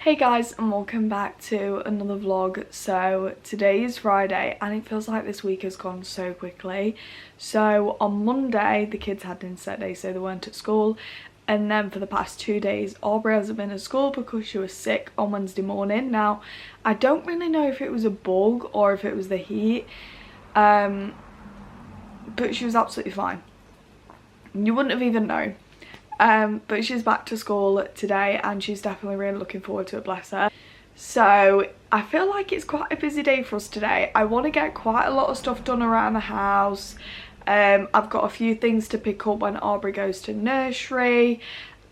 Hey guys, and welcome back to another vlog. So today is Friday and it feels like this week has gone so quickly. So on Monday the kids had an inset day, so they weren't at school, and then for the past 2 days Aubrey hasn't been at school because she was sick on Wednesday morning. Now I don't really know if it was a bug or if it was the heat, but she was absolutely fine. You wouldn't have even known. But she's back to school today and she's definitely really looking forward to it, bless her. So I feel like it's quite a busy day for us today. I want to get quite a lot of stuff done around the house. I've got a few things to pick up when Aubrey goes to nursery,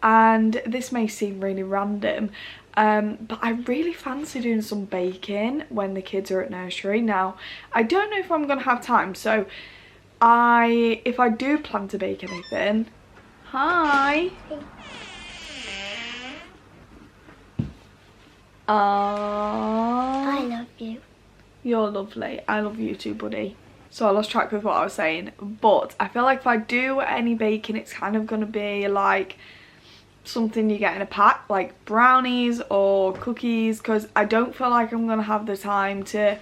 and this may seem really random, but I really fancy doing some baking when the kids are at nursery. Now I don't know if I'm gonna have time, so if I do plan to bake anything. Hi. I love you. You're lovely. I love you too, buddy. So I lost track of what I was saying, but I feel like if I do any baking, it's kind of going to be like something you get in a pack, like brownies or cookies, because I don't feel like I'm going to have the time to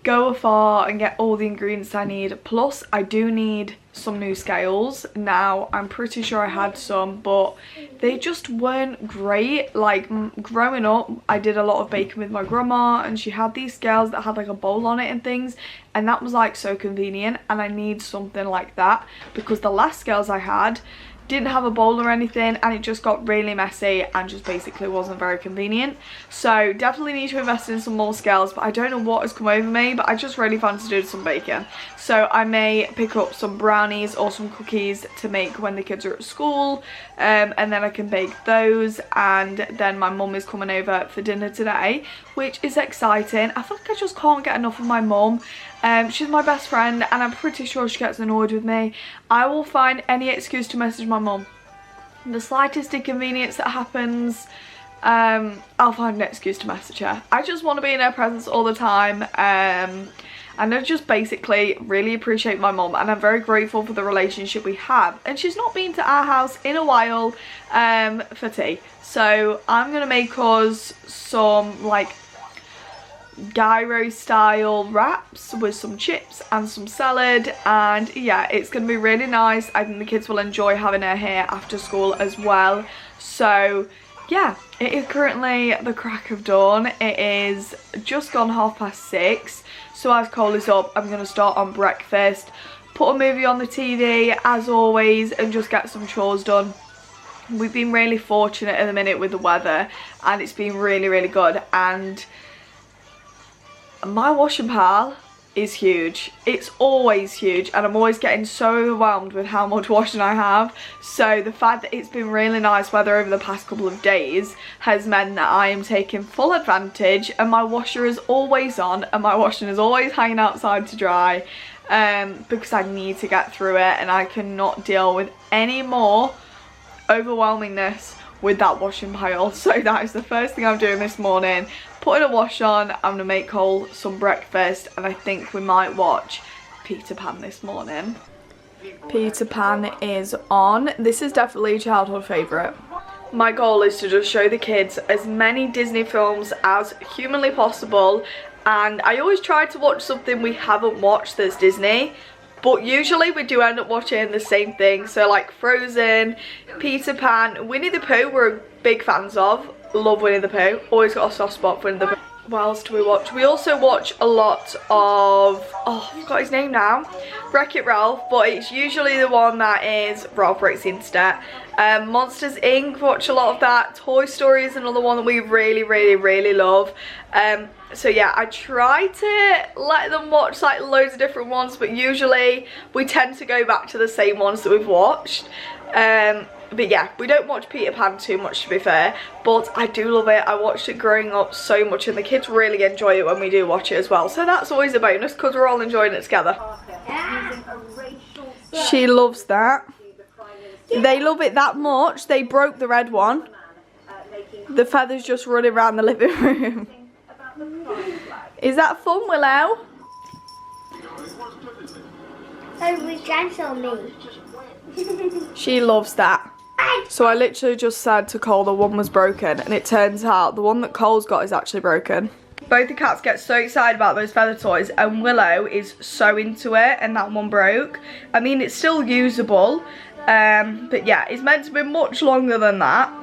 go afar and get all the ingredients I need. Plus I do need some new scales. Now I'm pretty sure I had some, but they just weren't great. Like growing up I did a lot of baking with my grandma and she had these scales that had like a bowl on it and things, and that was like so convenient, and I need something like that because the last scales I had didn't have a bowl or anything and it just got really messy and just basically wasn't very convenient. So definitely need to invest in some more scales, but I don't know what has come over me, but I just really fancy doing some baking. So I may pick up some brownies or some cookies to make when the kids are at school, and then I can bake those, and then my mum is coming over for dinner today, which is exciting. I feel like I just can't get enough of my mum. She's my best friend and I'm pretty sure she gets annoyed with me. I will find any excuse to message my mum. The slightest inconvenience that happens, I'll find an excuse to message her. I just want to be in her presence all the time, and I just basically really appreciate my mum, and I'm very grateful for the relationship we have. And she's not been to our house in a while for tea, so I'm going to make us some like gyro style wraps with some chips and some salad, and yeah, it's gonna be really nice. I think the kids will enjoy having her here after school as well. So yeah, it is currently the crack of dawn. It is just gone 6:30, so as Cole is up I'm gonna start on breakfast, put a movie on the TV as always, and just get some chores done. We've been really fortunate at the minute with the weather and it's been really good, and my washing pile is huge. It's always huge and I'm always getting so overwhelmed with how much washing I have. So the fact that it's been really nice weather over the past couple of days has meant that I am taking full advantage, and my washer is always on and my washing is always hanging outside to dry, because I need to get through it and I cannot deal with any more overwhelmingness with that washing pile. So that is the first thing I'm doing this morning, putting a wash on. I'm gonna make Cole some breakfast and I think we might watch Peter Pan this morning. Peter Pan is on. This is definitely a childhood favourite. My goal is to just show the kids as many Disney films as humanly possible, and I always try to watch something we haven't watched that's Disney, but usually we do end up watching the same thing. So like Frozen, Peter Pan, Winnie the Pooh we're big fans of. Love Winnie the Pooh. Always got a soft spot for Winnie the Pooh. What else do we watch? We also watch a lot of, oh, I forgot his name now, Wreck-It Ralph, but it's usually the one that is Ralph Breaks the Internet. Monsters Inc. watch a lot of that. Toy Story is another one that we really love. So yeah, I try to let them watch like loads of different ones, but usually we tend to go back to the same ones that we've watched. But yeah, we don't watch Peter Pan too much, to be fair, but I do love it. I watched it growing up so much and the kids really enjoy it when we do watch it as well, so that's always a bonus because we're all enjoying it together. She loves that. They love it that much they broke the red one. The feathers just running around the living room. Is that fun, Willow? Oh, we dance on me. She loves that. So I literally just said to Cole the one was broken, and it turns out the one that Cole's got is actually broken. Both the cats get so excited about those feather toys, and Willow is so into it, and that one broke. I mean, it's still usable, but yeah, it's meant to be much longer than that.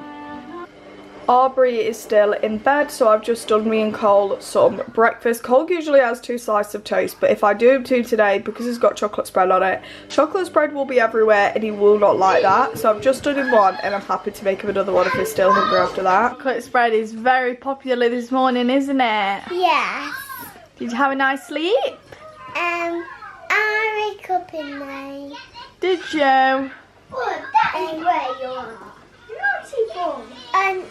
Aubrey is still in bed, so I've just done me and Cole some breakfast. Cole usually has 2 slices of toast, but if I do 2 today, because it's got chocolate spread on it, chocolate spread will be everywhere and he will not like that. So I've just done him one, and I'm happy to make him another one if he's still hungry after that. Chocolate spread is very popular this morning, isn't it? Yes. Did you have a nice sleep? I wake up in May. Did you? Oh, that is where you are. Naughty boy. And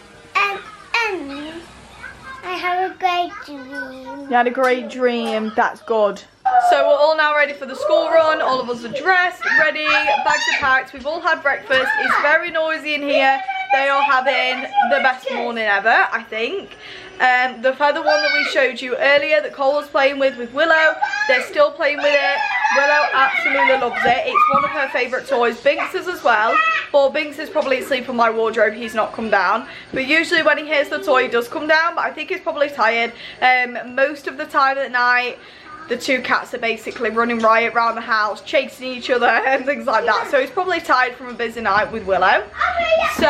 I have a great dream. You had a great dream. That's good. So we're all now ready for the school run. All of us are dressed, ready, bags are packed. We've all had breakfast. It's very noisy in here. They are having the best morning ever, I think. The feather one that we showed you earlier that Cole was playing with Willow, they're still playing with it. Willow absolutely loves it. It's one of her favourite toys. Binks is as well. But Binks is probably asleep on my wardrobe. He's not come down. But usually when he hears the toy, he does come down. But I think he's probably tired. Most of the time at night, the 2 cats are basically running riot around the house, chasing each other and things like that. So he's probably tired from a busy night with Willow. So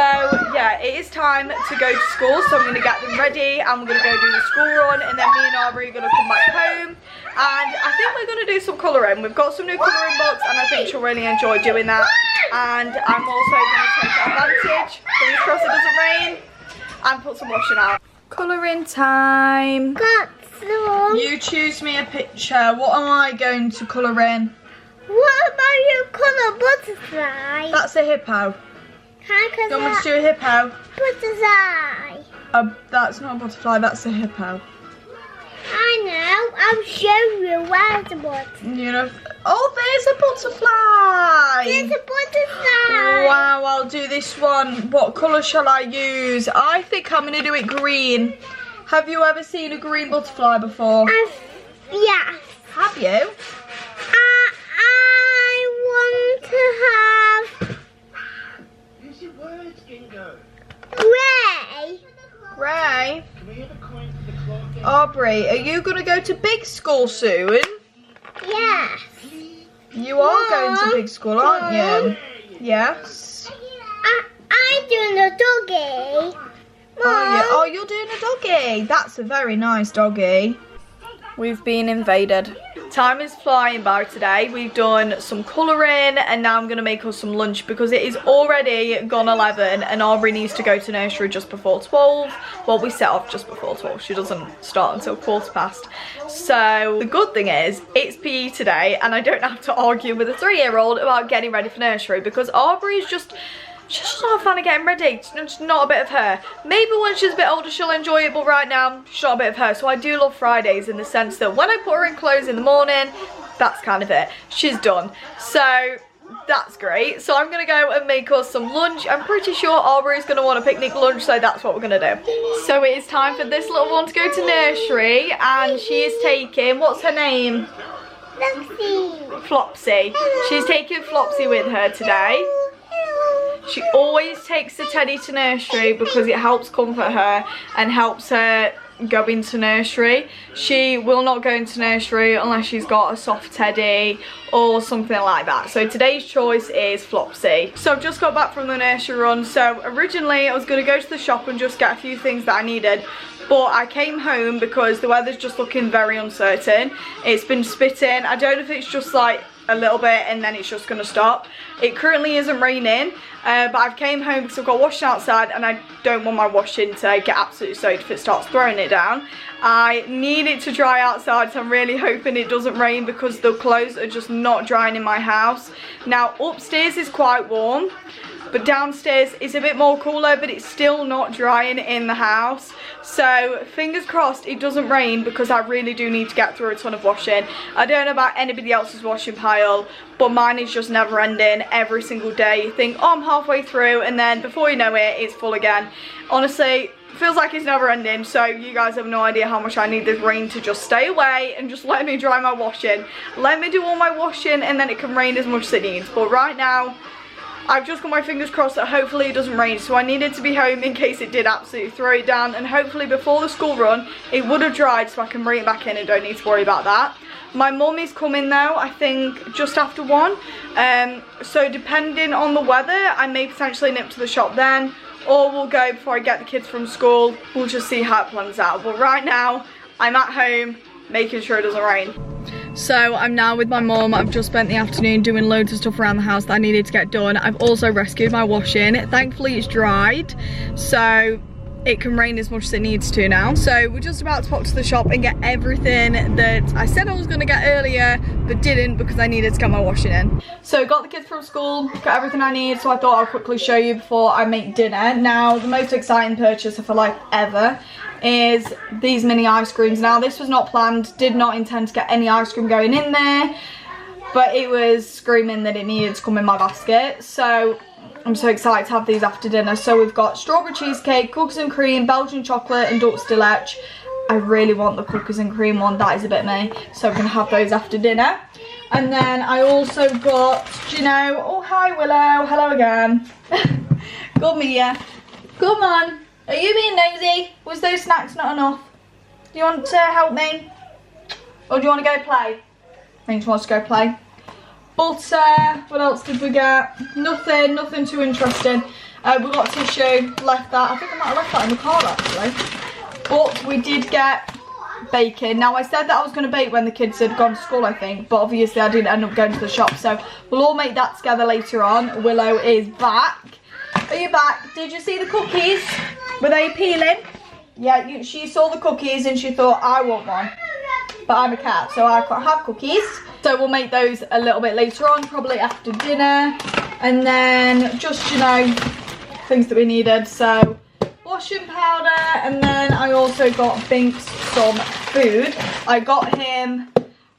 yeah, it is time to go to school. So I'm going to get them ready and we're going to go do the school run. And then me and Aubrey are going to come back home. And I think we're going to do some colouring. We've got some new colouring books and I think she'll really enjoy doing that. And I'm also going to take advantage, fingers crossed it doesn't rain, and put some washing out. Colouring time. You choose me a picture. What am I going to colour in? What about your colour butterfly? That's a hippo. Do you want me to do a hippo? Butterfly. That's not a butterfly, that's a hippo. I know. I'll show you where's the butterfly. You know. Oh, there's a butterfly. There's a butterfly. Wow, I'll do this one. What colour shall I use? I think I'm going to do it green. Have you ever seen a green butterfly before? Yes. Have you? I want to have Use your words, Gingo. grey. Grey? Can we have a coin for the clock? Aubrey, are you going to go to big school soon? Yes. You are going to big school, aren't you? Yes. I'm doing a doggy. Oh, you're doing a doggy. That's a very nice doggy. We've been invaded. Time is flying by today. We've done some colouring and now I'm going to make us some lunch because it is already gone 11 and Aubrey needs to go to nursery just before 12. Well, we set off just before 12. She doesn't start until 15:15. So the good thing is it's PE today and I don't have to argue with a 3-year-old about getting ready for nursery because Aubrey is she's just not a fan of getting ready. It's just not a bit of her. Maybe when she's a bit older she'll enjoy it, but right now she's not a bit of her. So I do love Fridays in the sense that when I put her in clothes in the morning, that's kind of it. She's done. So that's great. So I'm going to go and make us some lunch. I'm pretty sure Aubrey's going to want a picnic lunch, so that's what we're going to do. So it is time for this little one to go to nursery and she is taking, what's her name? Flopsy. She's taking Flopsy with her today. She always takes the teddy to nursery because it helps comfort her and helps her go into nursery. She will not go into nursery unless she's got a soft teddy or something like that. So today's choice is Flopsy. So I've just got back from the nursery run. So originally I was going to go to the shop and just get a few things that I needed. But I came home because the weather's just looking very uncertain. It's been spitting. I don't know if it's just like a little bit and then it's just going to stop. It currently isn't raining, but I've came home because I've got washing outside and I don't want my washing to get absolutely soaked if it starts throwing it down. I need it to dry outside, so I'm really hoping it doesn't rain because the clothes are just not drying in my house. Now upstairs is quite warm, but downstairs is a bit more cooler, but it's still not drying in the house. So fingers crossed it doesn't rain because I really do need to get through a ton of washing. I don't know about anybody else's washing pile, but mine is just never ending. Every single day you think, oh, I'm halfway through, and then before you know it, it's full again. Honestly, feels like it's never ending, so you guys have no idea how much I need this rain to just stay away and just let me dry my washing. Let me do all my washing and then it can rain as much as it needs. But right now, I've just got my fingers crossed that hopefully it doesn't rain, so I needed to be home in case it did absolutely throw it down, and hopefully before the school run it would have dried so I can bring it back in and don't need to worry about that. My mum is coming though, I think just after 1, so depending on the weather I may potentially nip to the shop then, or we'll go before I get the kids from school. We'll just see how it plans out, but right now I'm at home making sure it doesn't rain. So I'm now with my mum. I've just spent the afternoon doing loads of stuff around the house that I needed to get done. I've also rescued my washing. Thankfully it's dried, so it can rain as much as it needs to now. So we're just about to pop to the shop and get everything that I said I was going to get earlier but didn't because I needed to get my washing in. So got the kids from school, got everything I need, so I thought I'll quickly show you before I make dinner. Now the most exciting purchase I feel like ever is these mini ice creams. Now this was not planned, did not intend to get any ice cream going in there, but it was screaming that it needed to come in my basket, so I'm so excited to have these after dinner. So we've got strawberry cheesecake, cookies and cream, Belgian chocolate and Dutch Delight. I really want the cookies and cream one, that is a bit me, so we're gonna have those after dinner. And then I also got, do you know, oh hi Willow, hello again. Come here, come on. Are you being nosy? Was those snacks not enough? Do you want to help me? Or do you want to go play? I think she wants to go play. Butter, what else did we get? Nothing too interesting. We got tissue, left that. I think I might have left that in the car actually. But we did get bacon. Now I said that I was going to bake when the kids had gone to school I think, but obviously I didn't end up going to the shop, so we'll all make that together later on. Willow is back. Are you back? Did you see the cookies? Were they appealing? Yeah, she saw the cookies and she thought, I want one. But I'm a cat, so I can't have cookies. So we'll make those a little bit later on, probably after dinner. And then just, you know, things that we needed. So washing powder, and then I also got Binks some food. I got him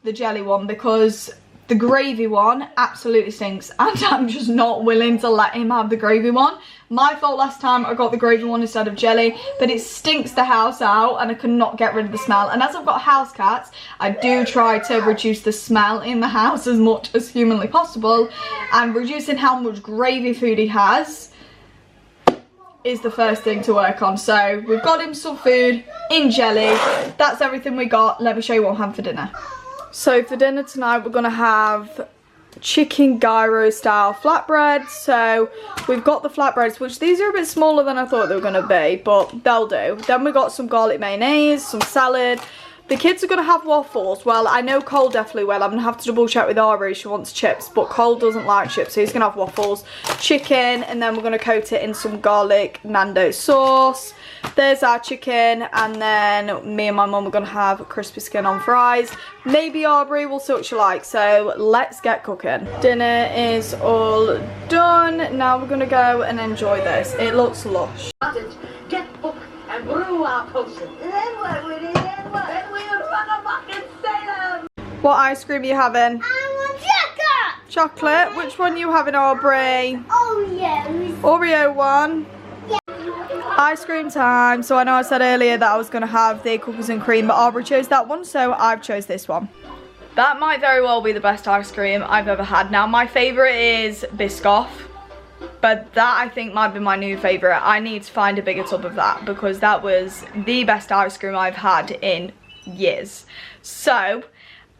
the jelly one because the gravy one absolutely stinks, and I'm just not willing to let him have the gravy one. My fault last time I got the gravy one instead of jelly, but it stinks the house out and I could not get rid of the smell. And as I've got house cats, I do try to reduce the smell in the house as much as humanly possible, and reducing how much gravy food he has is the first thing to work on. So we've got him some food in jelly. That's everything we got. Let me show you what I'm having for dinner. So for dinner tonight we're gonna have chicken gyro style flatbreads. So we've got the flatbreads, which these are a bit smaller than I thought they were gonna be, but they'll do. Then we got some garlic mayonnaise, some salad. The kids are gonna have waffles. Well, I know Cole definitely will. I'm gonna have to double check with Ari, she wants chips, but Cole doesn't like chips, so he's gonna have waffles, chicken, and then we're gonna coat it in some garlic Nando sauce. There's our chicken, and then me and my mum are gonna have crispy skin on fries. Maybe Aubrey, will see what she likes. So let's get cooking. Dinner is all done. Now we're gonna go and enjoy this. It looks lush. Get book and brew our potion. Then what we did, then we'll run amok and Salem. What ice cream are you having? I want chocolate. Chocolate? Which one are you having, Aubrey? Oreos. Oreo one. Ice cream time. So I know I said earlier that I was going to have the cookies and cream, but Aubrey chose that one, so I've chose this one. That might very well be the best ice cream I've ever had. Now my favourite is Biscoff, but that I think might be my new favourite. I need to find a bigger tub of that because that was the best ice cream I've had in years. So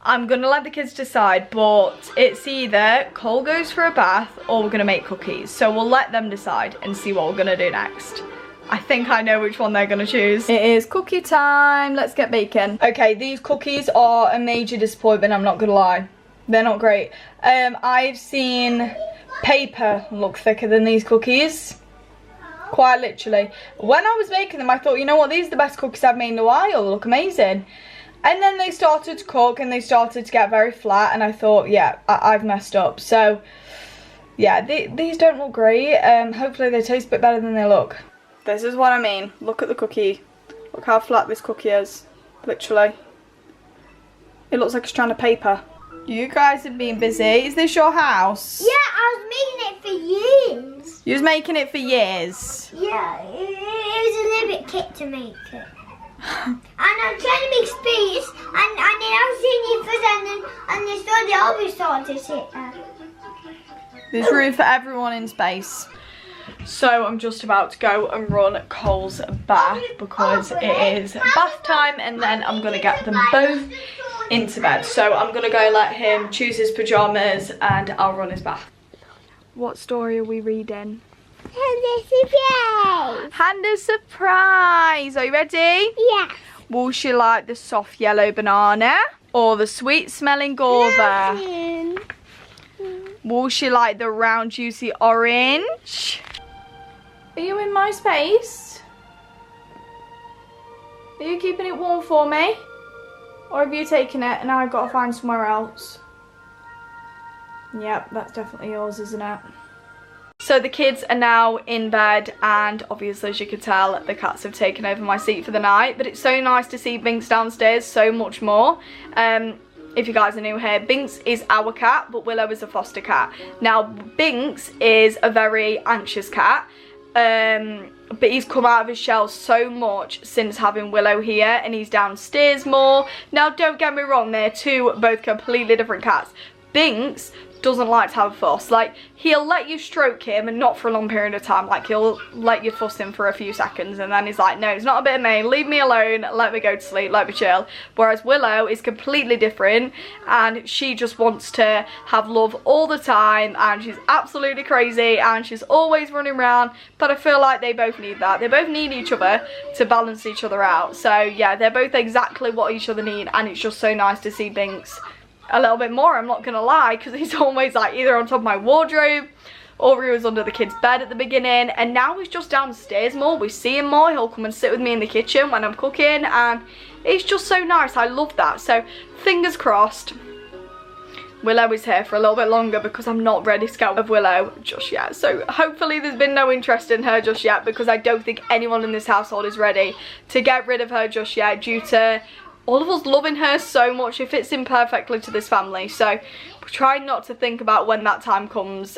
I'm gonna let the kids decide, but it's either Cole goes for a bath or we're gonna make cookies. So we'll let them decide and see what we're gonna do next. I think I know which one they're gonna choose. It is cookie time, let's get baking. Okay, these cookies are a major disappointment, I'm not gonna lie. They're not great. I've seen paper look thicker than these cookies. Quite literally. When I was making them, I thought, you know what, these are the best cookies I've made in a while, they look amazing. And then they started to cook and they started to get very flat, and I thought, yeah, I've messed up. So, yeah, these don't look great. Hopefully they taste a bit better than they look. This is what I mean. Look at the cookie. Look how flat this cookie is. Literally. It looks like a strand of paper. You guys have been busy. Is this your house? Yeah, I was making it for years. You was making it for years? Yeah, it was a little bit kit to make it. And I'm trying to make space, and then I was seeing it first, and then slowly I'll be starting to sit there. There's room for everyone in space. So I'm just about to go and run Cole's bath because it is bath time, and then I'm going to get them both into bed. So I'm going to go let him choose his pyjamas and I'll run his bath. What story are we reading? Handa's surprise. Are you ready? Yeah. Will she like the soft yellow banana or the sweet smelling guava? Will she like the round juicy orange? Are you in my space? Are you keeping it warm for me? Or have you taken it and I've got to find somewhere else? Yep, that's definitely yours, isn't it? So the kids are now in bed, and obviously, as you can tell, the cats have taken over my seat for the night. But it's so nice to see Binks downstairs so much more. If you guys are new here, Binks is our cat, but Willow is a foster cat. Now, Binks is a very anxious cat. But he's come out of his shell so much since having Willow here, and he's downstairs more. Now, don't get me wrong, they're both completely different cats. Binks doesn't like to have a fuss. Like, he'll let you stroke him, and not for a long period of time. Like, he'll let you fuss him for a few seconds, and then he's like, no, it's not a bit of me, leave me alone, let me go to sleep, let me chill. Whereas Willow is completely different, and she just wants to have love all the time, and she's absolutely crazy, and she's always running around. But I feel like they both need that. They both need each other to balance each other out. So yeah, they're both exactly what each other need, and it's just so nice to see Binks a little bit more, I'm not gonna lie, because he's always like either on top of my wardrobe or he was under the kids' bed at the beginning, and now he's just downstairs more. We see him more. He'll come and sit with me in the kitchen when I'm cooking, and it's just so nice. I love that. So fingers crossed Willow is here for a little bit longer, because I'm not ready to get rid of Willow just yet. So hopefully there's been no interest in her just yet, because I don't think anyone in this household is ready to get rid of her just yet, due to all of us loving her so much. It fits in perfectly to this family. So we're trying not to think about when that time comes,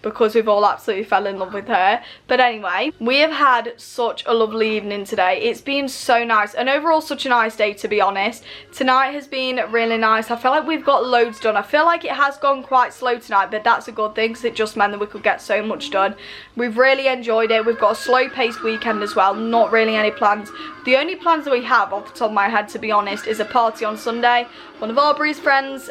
because we've all absolutely fell in love with her. But anyway, we have had such a lovely evening today. It's been so nice, and overall such a nice day, to be honest. Tonight has been really nice. I feel like we've got loads done. I feel like it has gone quite slow tonight, but that's a good thing, because it just meant that we could get so much done. We've really enjoyed it. We've got a slow paced weekend as well, not really any plans. The only plans that we have off the top of my head, to be honest, is a party on Sunday, one of Aubrey's friends,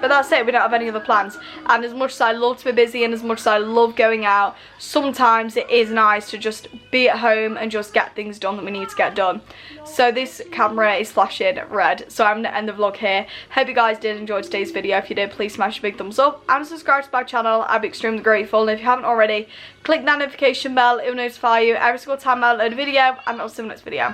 but that's it. We don't have any other plans. And as much as I love to be busy, and as much as I love going out, sometimes it is nice to just be at home and just get things done that we need to get done. So this camera is flashing red, so I'm going to end the vlog here. Hope you guys did enjoy today's video. If you did, please smash a big thumbs up and subscribe to my channel. I'd be extremely grateful. And if you haven't already, click that notification bell. It will notify you every single time I upload a video, and I'll see you in the next video.